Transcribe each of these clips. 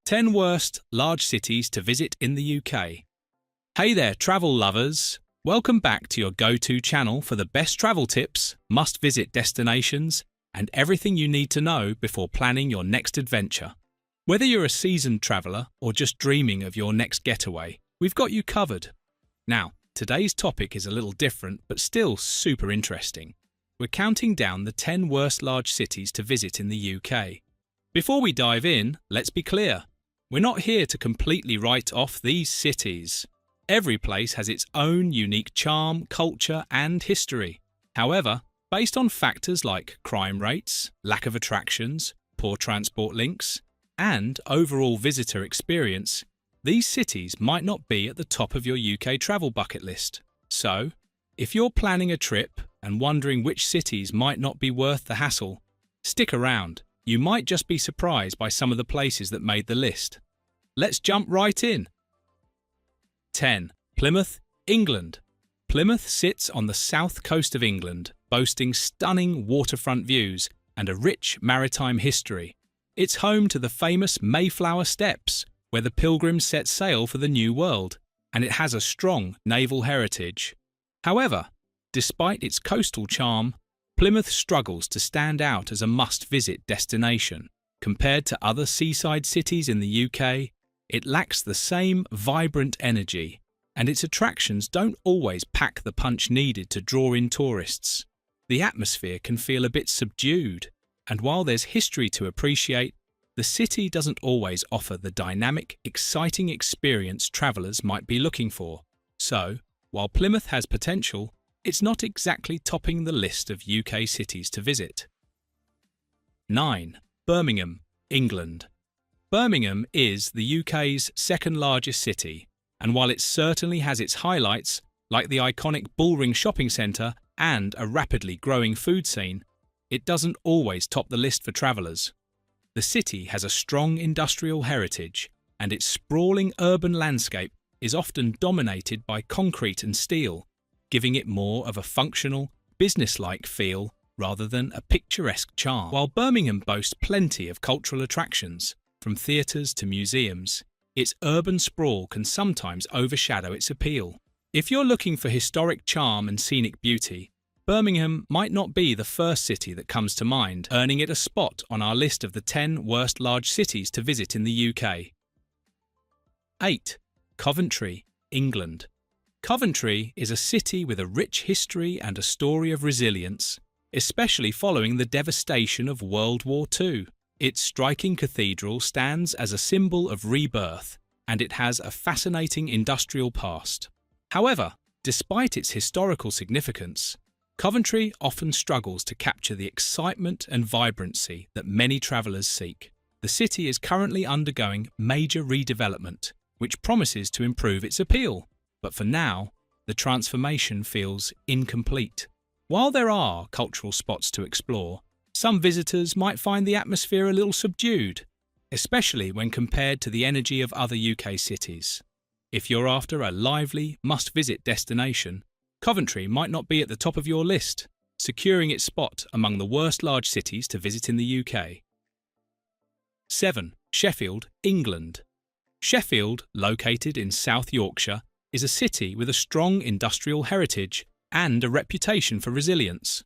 10 worst large cities to visit in the UK. Hey there, travel lovers! Welcome back to your go-to channel for the best travel tips, must-visit destinations, and everything you need to know before planning your next adventure. Whether you're a seasoned traveller or just dreaming of your next getaway, we've got you covered. Now, today's topic is a little different but still super interesting. We're counting down the 10 worst large cities to visit in the UK. Before we dive in, let's be clear. We're not here to completely write off these cities. Every place has its own unique charm, culture, and history. However, based on factors like crime rates, lack of attractions, poor transport links, and overall visitor experience, these cities might not be at the top of your UK travel bucket list. So, if you're planning a trip and wondering which cities might not be worth the hassle, stick around. You might just be surprised by some of the places that made the list. Let's jump right in. 10. Plymouth, England. Plymouth sits on the south coast of England, boasting stunning waterfront views and a rich maritime history. It's home to the famous Mayflower Steps, where the Pilgrims set sail for the New World, and it has a strong naval heritage. However, despite its coastal charm, Plymouth struggles to stand out as a must-visit destination. Compared to other seaside cities in the UK, it lacks the same vibrant energy, and its attractions don't always pack the punch needed to draw in tourists. The atmosphere can feel a bit subdued, and while there's history to appreciate, the city doesn't always offer the dynamic, exciting experience travellers might be looking for. So, while Plymouth has potential, it's not exactly topping the list of UK cities to visit. 9. Birmingham, England. Birmingham is the UK's second largest city, and while it certainly has its highlights, like the iconic Bullring shopping centre and a rapidly growing food scene, it doesn't always top the list for travellers. The city has a strong industrial heritage, and its sprawling urban landscape is often dominated by concrete and steel, giving it more of a functional, business-like feel rather than a picturesque charm. While Birmingham boasts plenty of cultural attractions, from theatres to museums, its urban sprawl can sometimes overshadow its appeal. If you're looking for historic charm and scenic beauty, Birmingham might not be the first city that comes to mind, earning it a spot on our list of the 10 worst large cities to visit in the UK. 8. Coventry, England. Coventry is a city with a rich history and a story of resilience, especially following the devastation of World War II. Its striking cathedral stands as a symbol of rebirth, and it has a fascinating industrial past. However, despite its historical significance, Coventry often struggles to capture the excitement and vibrancy that many travellers seek. The city is currently undergoing major redevelopment, which promises to improve its appeal. But for now, the transformation feels incomplete. While there are cultural spots to explore, some visitors might find the atmosphere a little subdued, especially when compared to the energy of other UK cities. If you're after a lively, must-visit destination, Coventry might not be at the top of your list, securing its spot among the worst large cities to visit in the UK. 7. Sheffield, England. Sheffield, located in South Yorkshire, is a city with a strong industrial heritage and a reputation for resilience.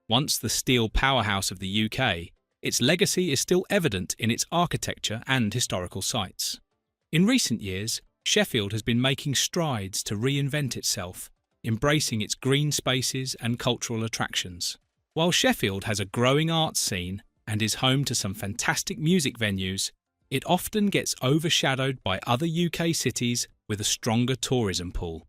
Once the steel powerhouse of the UK, its legacy is still evident in its architecture and historical sites. In recent years, Sheffield has been making strides to reinvent itself, embracing its green spaces and cultural attractions. While Sheffield has a growing arts scene and is home to some fantastic music venues, it often gets overshadowed by other UK cities with a stronger tourism pull.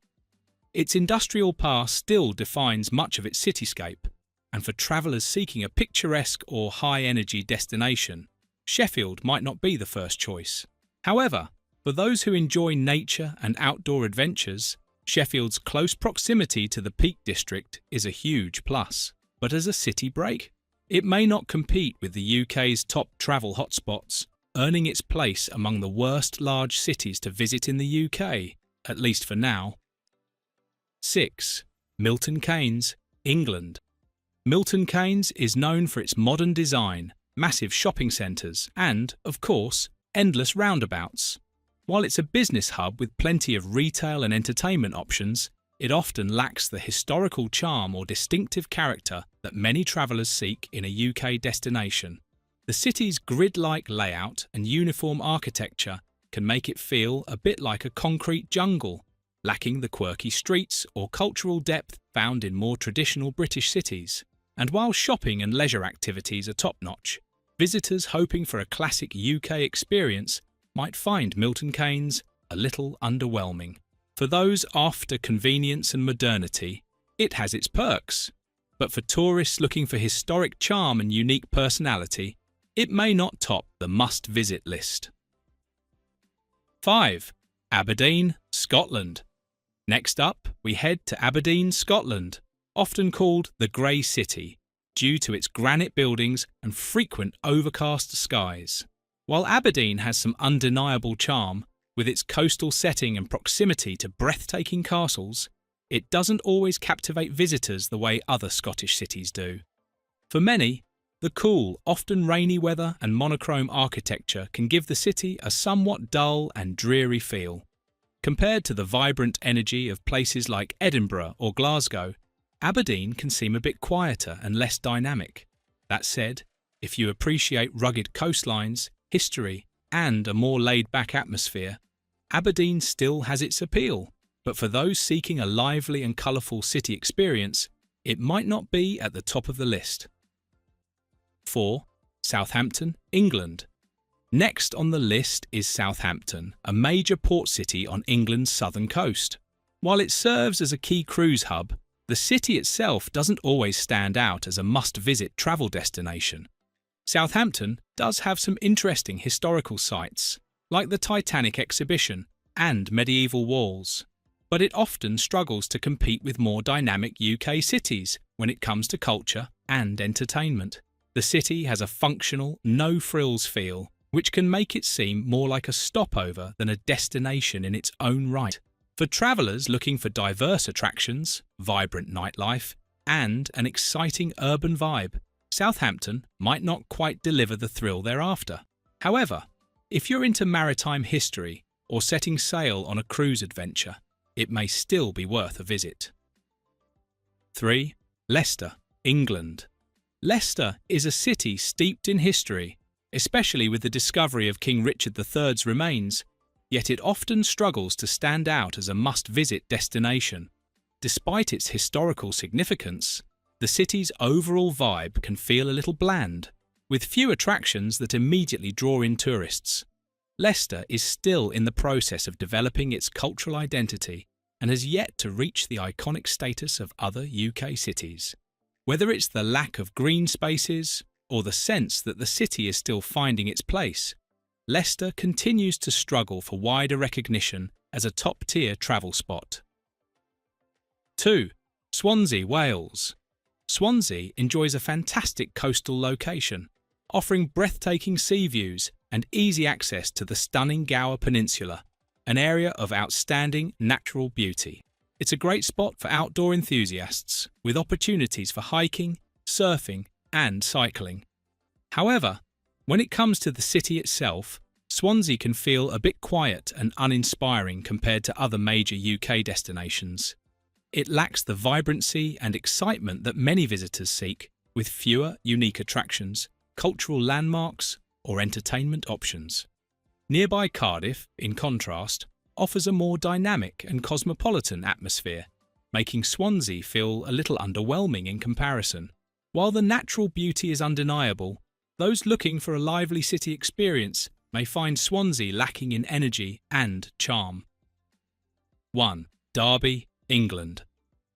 Its industrial past still defines much of its cityscape, and for travellers seeking a picturesque or high-energy destination, Sheffield might not be the first choice. However, for those who enjoy nature and outdoor adventures, Sheffield's close proximity to the Peak District is a huge plus. But as a city break, it may not compete with the UK's top travel hotspots, earning its place among the worst large cities to visit in the UK, at least for now. 6. Milton Keynes, England. Milton Keynes is known for its modern design, massive shopping centres and, of course, endless roundabouts. While it's a business hub with plenty of retail and entertainment options, it often lacks the historical charm or distinctive character that many travellers seek in a UK destination. The city's grid-like layout and uniform architecture can make it feel a bit like a concrete jungle, lacking the quirky streets or cultural depth found in more traditional British cities. And while shopping and leisure activities are top-notch, visitors hoping for a classic UK experience might find Milton Keynes a little underwhelming. For those after convenience and modernity, it has its perks. But for tourists looking for historic charm and unique personality, it may not top the must-visit list. 5. Aberdeen, Scotland. Next up, we head to Aberdeen, Scotland, often called the Grey City, due to its granite buildings and frequent overcast skies. While Aberdeen has some undeniable charm, with its coastal setting and proximity to breathtaking castles, it doesn't always captivate visitors the way other Scottish cities do. For many, the cool, often rainy weather and monochrome architecture can give the city a somewhat dull and dreary feel. Compared to the vibrant energy of places like Edinburgh or Glasgow, Aberdeen can seem a bit quieter and less dynamic. That said, if you appreciate rugged coastlines, history, and a more laid-back atmosphere, Aberdeen still has its appeal. But for those seeking a lively and colourful city experience, it might not be at the top of the list. 4. Southampton, England. Next on the list is Southampton, a major port city on England's southern coast. While it serves as a key cruise hub, the city itself doesn't always stand out as a must-visit travel destination. Southampton does have some interesting historical sites, like the Titanic exhibition and medieval walls, but it often struggles to compete with more dynamic UK cities when it comes to culture and entertainment. The city has a functional, no-frills feel, which can make it seem more like a stopover than a destination in its own right. For travellers looking for diverse attractions, vibrant nightlife, and an exciting urban vibe, Southampton might not quite deliver the thrill they're after. However, if you're into maritime history or setting sail on a cruise adventure, it may still be worth a visit. 3. Leicester, England. Leicester is a city steeped in history, especially with the discovery of King Richard III's remains, yet it often struggles to stand out as a must-visit destination. Despite its historical significance, the city's overall vibe can feel a little bland, with few attractions that immediately draw in tourists. Leicester is still in the process of developing its cultural identity and has yet to reach the iconic status of other UK cities. Whether it's the lack of green spaces or the sense that the city is still finding its place, Leicester continues to struggle for wider recognition as a top-tier travel spot. 2. Swansea, Wales. Swansea enjoys a fantastic coastal location, offering breathtaking sea views and easy access to the stunning Gower Peninsula, an area of outstanding natural beauty. It's a great spot for outdoor enthusiasts, with opportunities for hiking, surfing, and cycling. However, when it comes to the city itself, Swansea can feel a bit quiet and uninspiring compared to other major UK destinations. It lacks the vibrancy and excitement that many visitors seek, with fewer unique attractions, cultural landmarks, or entertainment options. Nearby Cardiff, in contrast, offers a more dynamic and cosmopolitan atmosphere, making Swansea feel a little underwhelming in comparison. While the natural beauty is undeniable, those looking for a lively city experience may find Swansea lacking in energy and charm. 1. Derby, England.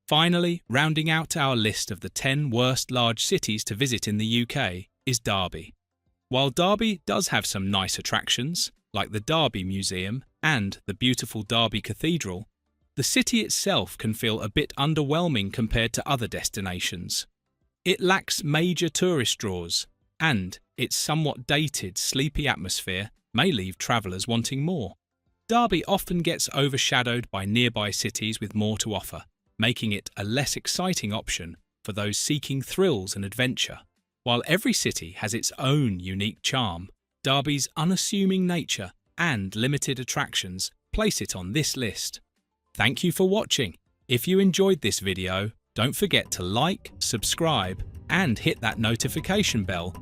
Finally, rounding out our list of the 10 worst large cities to visit in the UK is Derby. While Derby does have some nice attractions, like the Derby Museum and the beautiful Derby Cathedral, the city itself can feel a bit underwhelming compared to other destinations. It lacks major tourist draws, and its somewhat dated, sleepy atmosphere may leave travellers wanting more. Derby often gets overshadowed by nearby cities with more to offer, making it a less exciting option for those seeking thrills and adventure. While every city has its own unique charm, Derby's unassuming nature and limited attractions place it on this list. Thank you for watching. If you enjoyed this video, don't forget to like, subscribe, and hit that notification bell